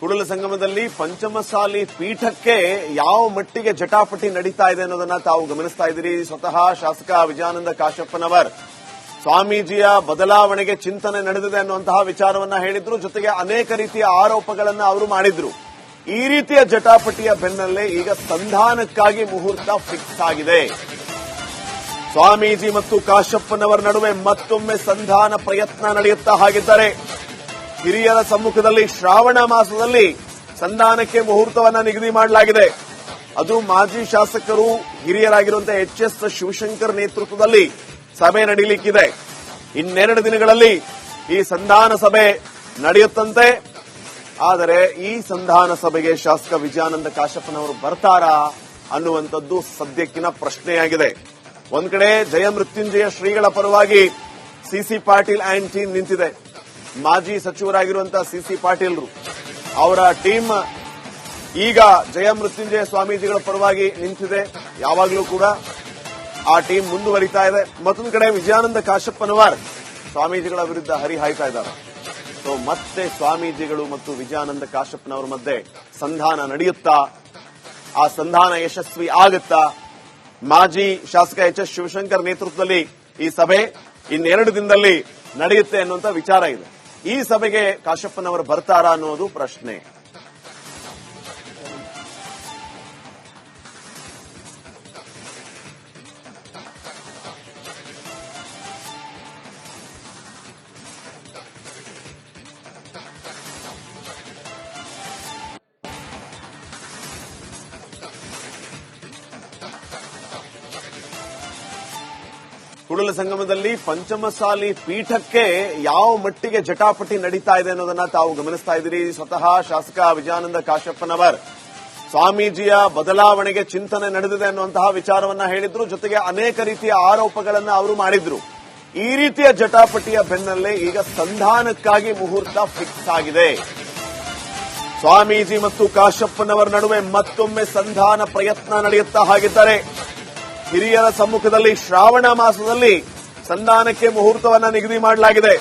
ಕೂಡಲ ಸಂಗಮದಲ್ಲಿ ಪಂಚಮಸಾಲಿ ಪೀಠಕ್ಕೆ ಯಾವ ಮಟ್ಟಿಗೆ ಜಟಾಪಟಿ ನಡೀತಾ ಇದೆ ಅನ್ನೋದನ್ನ ತಾವು ಗಮನಿಸ್ತಾ ಇದ್ದೀರಿ. ಸ್ವತಃ ಶಾಸಕ ವಿಜಯಾನಂದ ಕಾಶಪ್ಪನವರ್ ಸ್ವಾಮೀಜಿಯ ಬದಲಾವಣೆಗೆ ಚಿಂತನೆ ನಡೆದಿದೆ ಅನ್ನುವಂತಹ ವಿಚಾರವನ್ನ ಹೇಳಿದ್ರು. ಜೊತೆಗೆ ಅನೇಕ ರೀತಿಯ ಆರೋಪಗಳನ್ನ ಅವರು ಮಾಡಿದ್ರು. ಈ ರೀತಿಯ ಜಟಾಪಟಿಯ ಬೆನ್ನಲ್ಲೇ ಈಗ ಸಂಧಾನಕ್ಕಾಗಿ ಮುಹೂರ್ತ ಫಿಕ್ಸ್ ಆಗಿದೆ. ಸ್ವಾಮೀಜಿ ಮತ್ತು ಕಾಶಪ್ಪನವರ ನಡುವೆ ಮತ್ತೊಮ್ಮೆ ಸಂಧಾನ ಪ್ರಯತ್ನ ನಡೆಯುತ್ತಾ ಹಾಗಿದ್ದಾರೆ. ಹಿರಿಯರ ಸಮ್ಮುಖದಲ್ಲಿ ಶ್ರಾವಣ ಮಾಸದಲ್ಲಿ ಸಂಧಾನಕ್ಕೆ ಮುಹೂರ್ತವನ್ನ ನಿಗದಿ ಮಾಡಲಾಗಿದೆ. ಅದು ಮಾಜಿ ಶಾಸಕರು ಹಿರಿಯರಾಗಿರುವಂತಹ ಎಚ್.ಎಸ್. ಶಿವಶಂಕರ್ ನೇತೃತ್ವದಲ್ಲಿ ಸಭೆ ನಡೆಯಲಿಕ್ಕಿದೆ. ಇನ್ನೆರಡು ದಿನಗಳಲ್ಲಿ ಈ ಸಂಧಾನ ಸಭೆ ನಡೆಯುತ್ತಂತೆ. ಆದರೆ ಈ ಸಂಧಾನ ಸಭೆಗೆ ಶಾಸಕ ವಿಜಯಾನಂದ ಕಾಶಪ್ಪನವರು ಬರ್ತಾರಾ ಅನ್ನುವಂಥದ್ದು ಸದ್ಯಕ್ಕಿನ ಪ್ರಶ್ನೆಯಾಗಿದೆ. ಒಂದ್ ಕಡೆ ಜಯಮೃತ್ಯುಂಜಯ ಶ್ರೀಗಳ ಪರವಾಗಿ ಸಿಸಿ ಪಾಟೀಲ್ ಅಂಡ್ ಟೀಮ್ ನಿಂತಿದೆ. ಮಾಜಿ ಸಚಿವರಾಗಿರುವಂತಹ ಸಿಸಿ ಪಾಟೀಲ್ರು ಅವರ ಟೀಮ್ ಈಗ ಜಯಮೃತ್ಯುಂಜಯ ಸ್ವಾಮೀಜಿಗಳ ಪರವಾಗಿ ನಿಂತಿದೆ. ಯಾವಾಗಲೂ ಕೂಡ ಆ ಟೀಮ್ ಮುಂದುವರಿತಾ ಇದೆ. ಮತ್ತೊಂದು ಕಡೆ ವಿಜಯಾನಂದ ಕಾಶಪ್ಪನವರ್ ಸ್ವಾಮೀಜಿಗಳ ವಿರುದ್ಧ ಹರಿಹಾಯ್ತಾ ಇದ್ದಾರೆ. ಸೊ ಮತ್ತೆ ಸ್ವಾಮೀಜಿಗಳು ಮತ್ತು ವಿಜಯಾನಂದ ಕಾಶಪ್ಪನವರ ಮಧ್ಯೆ ಸಂಧಾನ ನಡೆಯುತ್ತಾ, ಆ ಸಂಧಾನ ಯಶಸ್ವಿ ಆಗುತ್ತಾ? ಮಾಜಿ ಶಾಸಕ ಎಚ್.ಎಸ್. ಶಿವಶಂಕರ್ ನೇತೃತ್ವದಲ್ಲಿ ಈ ಸಭೆ ಇನ್ನೆರಡು ದಿನದಲ್ಲಿ ನಡೆಯುತ್ತೆ ಅನ್ನುವಂತ ವಿಚಾರ ಇದೆ. ಈ ಸಭೆಗೆ ಕಾಶಪ್ಪನವರು ಬರ್ತಾರಾ ಅನ್ನೋದು ಪ್ರಶ್ನೆ. ಕೂಡಲ ಸಂಗಮದಲ್ಲಿ ಪಂಚಮಸಾಲಿ ಪೀಠಕ್ಕೆ ಯಾವ ಮಟ್ಟಿಗೆ ಜಟಾಪಟಿ ನಡೀತಾ ಇದೆ ಅನ್ನೋದನ್ನ ತಾವು ಗಮನಿಸ್ತಾ ಇದ್ದೀರಿ. ಸ್ವತಃ ಶಾಸಕ ವಿಜಯಾನಂದ ಕಾಶಪ್ಪನವರ್ ಸ್ವಾಮೀಜಿಯ ಬದಲಾವಣೆಗೆ ಚಿಂತನೆ ನಡೆದಿದೆ ಅನ್ನುವಂತಹ ವಿಚಾರವನ್ನ ಹೇಳಿದ್ರು. ಜೊತೆಗೆ ಅನೇಕ ರೀತಿಯ ಆರೋಪಗಳನ್ನ ಅವರು ಮಾಡಿದ್ರು. ಈ ರೀತಿಯ ಜಟಾಪಟಿಯ ಬೆನ್ನಲ್ಲೇ ಈಗ ಸಂಧಾನಕ್ಕಾಗಿ ಮುಹೂರ್ತ ಫಿಕ್ಸ್ ಆಗಿದೆ. ಸ್ವಾಮೀಜಿ ಮತ್ತು ಕಾಶಪ್ಪನವರ ನಡುವೆ ಮತ್ತೊಮ್ಮೆ ಸಂಧಾನ ಪ್ರಯತ್ನ ನಡೆಯುತ್ತಾ ಹಾಗಿದ್ದಾರೆ. ಹಿರಿಯರ ಸಮ್ಮುಖದಲ್ಲಿ ಶ್ರಾವಣ ಮಾಸದಲ್ಲಿ ಸಂಧಾನಕ್ಕೆ ಮುಹೂರ್ತವನ್ನ ನಿಗದಿ ಮಾಡಲಾಗಿದೆ.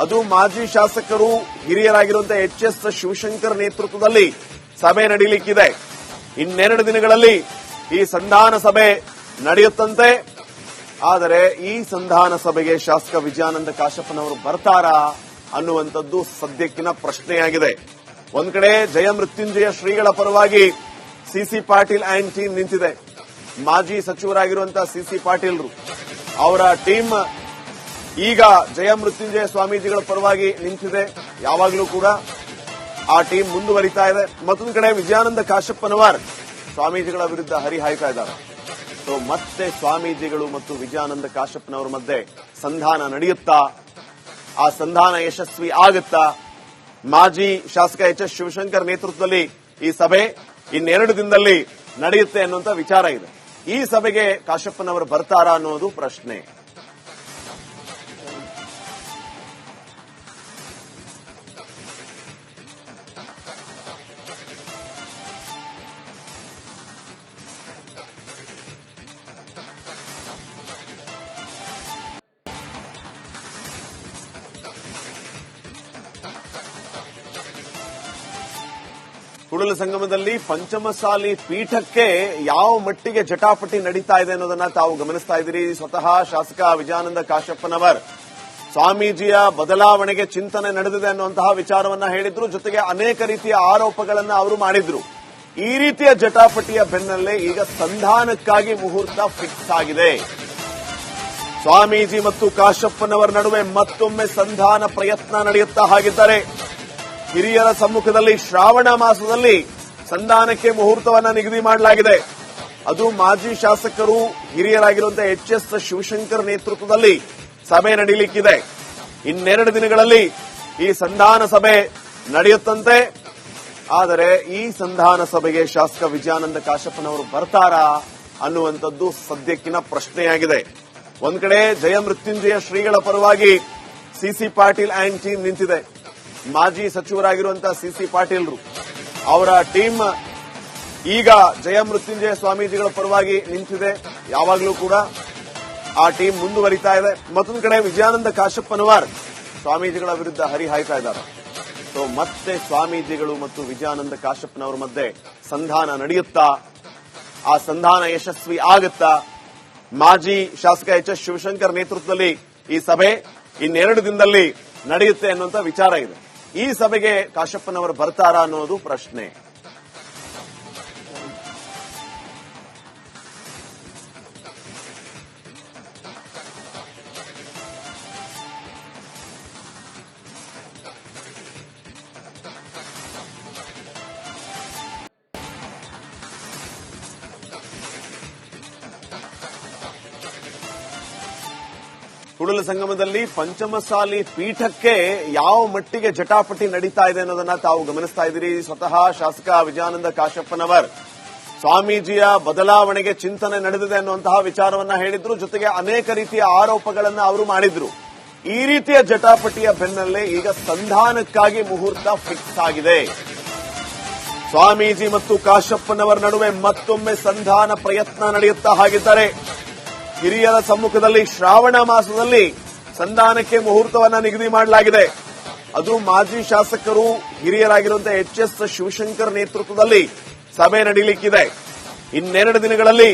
ಅದು ಮಾಜಿ ಶಾಸಕರು ಹಿರಿಯರಾಗಿರುವಂತಹ ಎಚ್.ಎಸ್. ಶಿವಶಂಕರ್ ನೇತೃತ್ವದಲ್ಲಿ ಸಭೆ ನಡೆಯಲಿಕ್ಕಿದೆ. ಇನ್ನೆರಡು ದಿನಗಳಲ್ಲಿ ಈ ಸಂಧಾನ ಸಭೆ ನಡೆಯುತ್ತಂತೆ. ಆದರೆ ಈ ಸಂಧಾನ ಸಭೆಗೆ ಶಾಸಕ ವಿಜಯಾನಂದ ಕಾಶಪ್ಪನವರು ಬರ್ತಾರಾ ಅನ್ನುವಂಥದ್ದು ಸದ್ಯಕ್ಕಿನ ಪ್ರಶ್ನೆಯಾಗಿದೆ. ಒಂದ್ ಕಡೆ ಜಯಮೃತ್ಯುಂಜಯ ಶ್ರೀಗಳ ಪರವಾಗಿ ಸಿಸಿ ಪಾಟೀಲ್ ಅಂಡ್ ಟೀಮ್ ನಿಂತಿದೆ. ಮಾಜಿ ಸಚಿವರಾಗಿರುವಂತಹ ಸಿಸಿ ಪಾಟೀಲ್ರು ಅವರ ಟೀಮ್ ಈಗ ಜಯಮೃತ್ಯುಂಜಯ ಸ್ವಾಮೀಜಿಗಳ ಪರವಾಗಿ ನಿಂತಿದೆ. ಯಾವಾಗಲೂ ಕೂಡ ಆ ಟೀಮ್ ಮುಂದುವರಿತಾ ಇದೆ. ಮತ್ತೊಂದು ಕಡೆ ವಿಜಯಾನಂದ ಕಾಶಪ್ಪನವರ್ ಸ್ವಾಮೀಜಿಗಳ ವಿರುದ್ಧ ಹರಿಹಾಯ್ತಾ ಇದ್ದಾರೆ. ಸೊ ಮತ್ತೆ ಸ್ವಾಮೀಜಿಗಳು ಮತ್ತು ವಿಜಯಾನಂದ ಕಾಶಪ್ಪನವರ ಮಧ್ಯೆ ಸಂಧಾನ ನಡೆಯುತ್ತಾ, ಆ ಸಂಧಾನ ಯಶಸ್ವಿ ಆಗುತ್ತಾ? ಮಾಜಿ ಶಾಸಕ ಎಚ್.ಎಸ್. ಶಿವಶಂಕರ್ ನೇತೃತ್ವದಲ್ಲಿ ಈ ಸಭೆ ಇನ್ನೆರಡು ದಿನದಲ್ಲಿ ನಡೆಯುತ್ತೆ ಅನ್ನುವಂತ ವಿಚಾರ ಇದೆ. ಈ ಸಭೆಗೆ ಕಾಶಪ್ಪನವರು ಬರ್ತಾರಾ ಅನ್ನೋದು ಪ್ರಶ್ನೆ. ಕೂಡಲ ಸಂಗಮದಲ್ಲಿ ಪಂಚಮಸಾಲಿ ಪೀಠಕ್ಕೆ ಯಾವ ಮಟ್ಟಿಗೆ ಜಟಾಪಟಿ ನಡೀತಾ ಇದೆ ಅನ್ನೋದನ್ನ ತಾವು ಗಮನಿಸ್ತಾ ಇದ್ದೀರಿ. ಸ್ವತಃ ಶಾಸಕ ವಿಜಯಾನಂದ ಕಾಶಪ್ಪನವರ್ ಸ್ವಾಮೀಜಿಯ ಬದಲಾವಣೆಗೆ ಚಿಂತನೆ ನಡೆದಿದೆ ಅನ್ನುವಂತಹ ವಿಚಾರವನ್ನ ಹೇಳಿದ್ರು. ಜೊತೆಗೆ ಅನೇಕ ರೀತಿಯ ಆರೋಪಗಳನ್ನ ಅವರು ಮಾಡಿದ್ರು. ಈ ರೀತಿಯ ಜಟಾಪಟಿಯ ಬೆನ್ನಲ್ಲೇ ಈಗ ಸಂಧಾನಕ್ಕಾಗಿ ಮುಹೂರ್ತ ಫಿಕ್ಸ್ ಆಗಿದೆ. ಸ್ವಾಮೀಜಿ ಮತ್ತು ಕಾಶಪ್ಪನವರ ನಡುವೆ ಮತ್ತೊಮ್ಮೆ ಸಂಧಾನ ಪ್ರಯತ್ನ ನಡೆಯುತ್ತಾ ಹಾಗಿದ್ದಾರೆ. ಹಿರಿಯರ ಸಮ್ಮುಖದಲ್ಲಿ ಶ್ರಾವಣ ಮಾಸದಲ್ಲಿ ಸಂಧಾನಕ್ಕೆ ಮುಹೂರ್ತವನ್ನ ನಿಗದಿ ಮಾಡಲಾಗಿದೆ. ಅದು ಮಾಜಿ ಶಾಸಕರು ಹಿರಿಯರಾಗಿರುವಂತಹ ಎಚ್.ಎಸ್. ಶಿವಶಂಕರ್ ನೇತೃತ್ವದಲ್ಲಿ ಸಭೆ ನಡೆಯಲಿಕ್ಕಿದೆ. ಇನ್ನೆರಡು ದಿನಗಳಲ್ಲಿ ಈ ಸಂಧಾನ ಸಭೆ ನಡೆಯುತ್ತಂತೆ. ಆದರೆ ಈ ಸಂಧಾನ ಸಭೆಗೆ ಶಾಸಕ ವಿಜಯಾನಂದ ಕಾಶಪ್ಪನವರು ಬರ್ತಾರಾ ಅನ್ನುವಂಥದ್ದು ಸದ್ಯಕ್ಕಿನ ಪ್ರಶ್ನೆಯಾಗಿದೆ. ಒಂದ್ ಕಡೆ ಜಯಮೃತ್ಯುಂಜಯ ಶ್ರೀಗಳ ಪರವಾಗಿ ಸಿಸಿ ಪಾಟೀಲ್ ಅಂಡ್ ಟೀಮ್ ನಿಂತಿದೆ. ಮಾಜಿ ಸಚಿವರಾಗಿರುವಂತಹ ಸಿಸಿ ಪಾಟೀಲ್ರು ಅವರ ಟೀಮ್ ಈಗ ಜಯಮೃತ್ಯುಂಜಯ ಸ್ವಾಮೀಜಿಗಳ ಪರವಾಗಿ ನಿಂತಿದೆ. ಯಾವಾಗಲೂ ಕೂಡ ಆ ಟೀಮ್ ಮುಂದುವರಿತಾ ಇದೆ. ಮತ್ತೊಂದು ಕಡೆ ವಿಜಯಾನಂದ ಕಾಶಪ್ಪನವರ್ ಸ್ವಾಮೀಜಿಗಳ ವಿರುದ್ಧ ಹರಿಹಾಯ್ತಾ ಇದ್ದಾರೆ. ಸೊ ಮತ್ತೆ ಸ್ವಾಮೀಜಿಗಳು ಮತ್ತು ವಿಜಯಾನಂದ ಕಾಶ್ಯಪ್ನವರ ಮಧ್ಯೆ ಸಂಧಾನ ನಡೆಯುತ್ತಾ, ಆ ಸಂಧಾನ ಯಶಸ್ವಿ ಆಗುತ್ತಾ? ಮಾಜಿ ಶಾಸಕ ಎಚ್ ಎಸ್ ಶಿವಶಂಕರ್ ನೇತೃತ್ವದಲ್ಲಿ ಈ ಸಭೆ ಇನ್ನೆರಡು ದಿನದಲ್ಲಿ ನಡೆಯುತ್ತೆ ಅನ್ನುವಂತ ವಿಚಾರ ಇದೆ. ಈ ಸಭೆಗೆ ಕಾಶ್ಯಪ್ಪನವರು ಬರ್ತಾರಾ ಅನ್ನೋದು ಪ್ರಶ್ನೆ. ಕೂಡಲ ಸಂಗಮದಲ್ಲಿ ಪಂಚಮಸಾಲಿ ಪೀಠಕ್ಕೆ ಯಾವ ಮಟ್ಟಿಗೆ ಜಟಾಪಟಿ ನಡೀತಾ ಇದೆ ಅನ್ನೋದನ್ನ ತಾವು ಗಮನಿಸ್ತಾ ಇದ್ದೀರಿ. ಸ್ವತಃ ಶಾಸಕ ವಿಜಯಾನಂದ ಕಾಶ್ಯಪ್ಪನವರ್ ಸ್ವಾಮೀಜಿಯ ಬದಲಾವಣೆಗೆ ಚಿಂತನೆ ನಡೆದಿದೆ ಅನ್ನುವಂತಹ ವಿಚಾರವನ್ನ ಹೇಳಿದ್ರು. ಜೊತೆಗೆ ಅನೇಕ ರೀತಿಯ ಆರೋಪಗಳನ್ನ ಅವರು ಮಾಡಿದ್ರು. ಈ ರೀತಿಯ ಜಟಾಪಟಿಯ ಬೆನ್ನಲ್ಲೇ ಈಗ ಸಂಧಾನಕ್ಕಾಗಿ ಮುಹೂರ್ತ ಫಿಕ್ಸ್ ಆಗಿದೆ. ಸ್ವಾಮೀಜಿ ಮತ್ತು ಕಾಶ್ಯಪ್ಪನವರ ನಡುವೆ ಮತ್ತೊಮ್ಮೆ ಸಂಧಾನ ಪ್ರಯತ್ನ ನಡೆಯುತ್ತಾ ಹಾಗಿದ್ದಾರೆ. ಹಿರಿಯರ ಸಮ್ಮುಖದಲ್ಲಿ ಶ್ರಾವಣ ಮಾಸದಲ್ಲಿ ಸಂಧಾನಕ್ಕೆ ಮುಹೂರ್ತವನ್ನ ನಿಗದಿ ಮಾಡಲಾಗಿದೆ. ಅದು ಮಾಜಿ ಶಾಸಕರು ಹಿರಿಯರಾಗಿರುವಂತಹ ಎಚ್ ಎಸ್ ಶಿವಶಂಕರ್ ನೇತೃತ್ವದಲ್ಲಿ ಸಭೆ ನಡೆಯಲಿಕ್ಕಿದೆ. ಇನ್ನೆರಡು ದಿನಗಳಲ್ಲಿ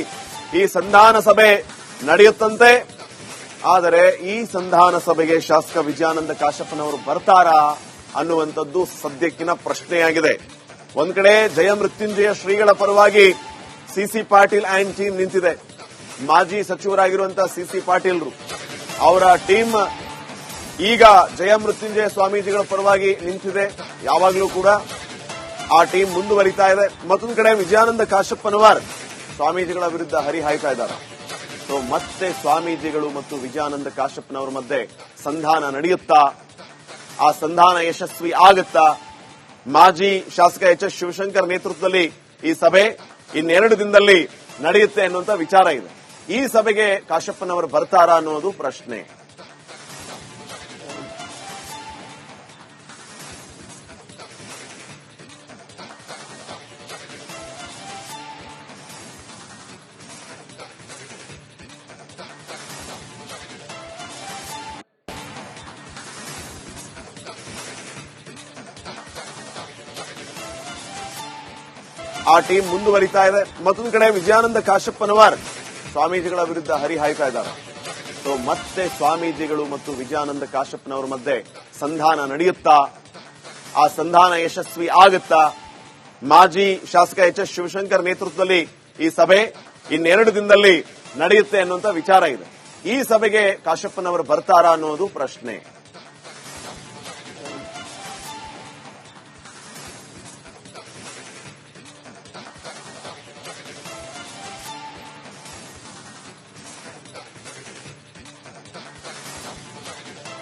ಈ ಸಂಧಾನ ಸಭೆ ನಡೆಯುತ್ತಂತೆ. ಆದರೆ ಈ ಸಂಧಾನ ಸಭೆಗೆ ಶಾಸಕ ವಿಜಯಾನಂದ ಕಾಶ್ಯಪ್ಪನವರು ಬರ್ತಾರಾ ಅನ್ನುವಂಥದ್ದು ಸದ್ಯಕ್ಕಿನ ಪ್ರಶ್ನೆಯಾಗಿದೆ. ಒಂದ್ ಕಡೆ ಜಯಮೃತ್ಯುಂಜಯ ಶ್ರೀಗಳ ಪರವಾಗಿ ಸಿಸಿ ಪಾಟೀಲ್ ಅಂಡ್ ಟೀಮ್ ನಿಂತಿದೆ. ಮಾಜಿ ಸಚಿವರಾಗಿರುವಂತಹ ಸಿಸಿ ಪಾಟೀಲ್ರು ಅವರ ಟೀಮ್ ಈಗ ಜಯಮೃತ್ಯುಂಜಯ ಸ್ವಾಮೀಜಿಗಳ ಪರವಾಗಿ ನಿಂತಿದೆ. ಯಾವಾಗಲೂ ಕೂಡ ಆ ಟೀಮ್ ಮುಂದುವರಿತಾ ಇದೆ. ಮತ್ತೊಂದು ಕಡೆ ವಿಜಯಾನಂದ ಕಾಶ್ಯಪ್ಪನವರ್ ಸ್ವಾಮೀಜಿಗಳ ವಿರುದ್ಧ ಹರಿಹಾಯ್ತಾ ಇದ್ದಾರೆ. ಸೊ ಮತ್ತೆ ಸ್ವಾಮೀಜಿಗಳು ಮತ್ತು ವಿಜಯಾನಂದ ಕಾಶ್ಯಪ್ಪನವರ ಮಧ್ಯೆ ಸಂಧಾನ ನಡೆಯುತ್ತಾ, ಆ ಸಂಧಾನ ಯಶಸ್ವಿ ಆಗುತ್ತಾ? ಮಾಜಿ ಶಾಸಕ ಎಚ್ ಎಸ್ ಶಿವಶಂಕರ್ ನೇತೃತ್ವದಲ್ಲಿ ಈ ಸಭೆ ಇನ್ನೆರಡು ದಿನದಲ್ಲಿ ನಡೆಯುತ್ತೆ ಅನ್ನುವಂತ ವಿಚಾರ ಇದೆ. ಈ ಸಭೆಗೆ ಕಾಶ್ಯಪ್ಪನವರು ಬರ್ತಾರಾ ಅನ್ನೋದು ಪ್ರಶ್ನೆ. ಆ ಟೀಮ್ ಮುಂದುವರಿತಾ ಇದೆ. ಮತ್ತೊಂದು ಕಡೆ ವಿಜಯಾನಂದ ಕಾಶ್ಯಪ್ಪನವರ್ ಸ್ವಾಮೀಜಿಗಳ ವಿರುದ್ಧ ಹರಿಹಾಯ್ತಾ ಇದ್ದಾರೆ. ಸೊ ಮತ್ತೆ ಸ್ವಾಮೀಜಿಗಳು ಮತ್ತು ವಿಜಯಾನಂದ ಕಾಶ್ಯಪ್ಪನವರ ಮಧ್ಯೆ ಸಂಧಾನ ನಡೆಯುತ್ತಾ, ಆ ಸಂಧಾನ ಯಶಸ್ವಿ ಆಗುತ್ತಾ? ಮಾಜಿ ಶಾಸಕ ಎಚ್ ಎಸ್ ಶಿವಶಂಕರ್ ನೇತೃತ್ವದಲ್ಲಿ ಈ ಸಭೆ ಇನ್ನೆರಡು ದಿನದಲ್ಲಿ ನಡೆಯುತ್ತೆ ಅನ್ನುವಂತ ವಿಚಾರ ಇದೆ. ಈ ಸಭೆಗೆ ಕಾಶ್ಯಪ್ಪನವರು ಬರ್ತಾರಾ ಅನ್ನೋದು ಪ್ರಶ್ನೆ.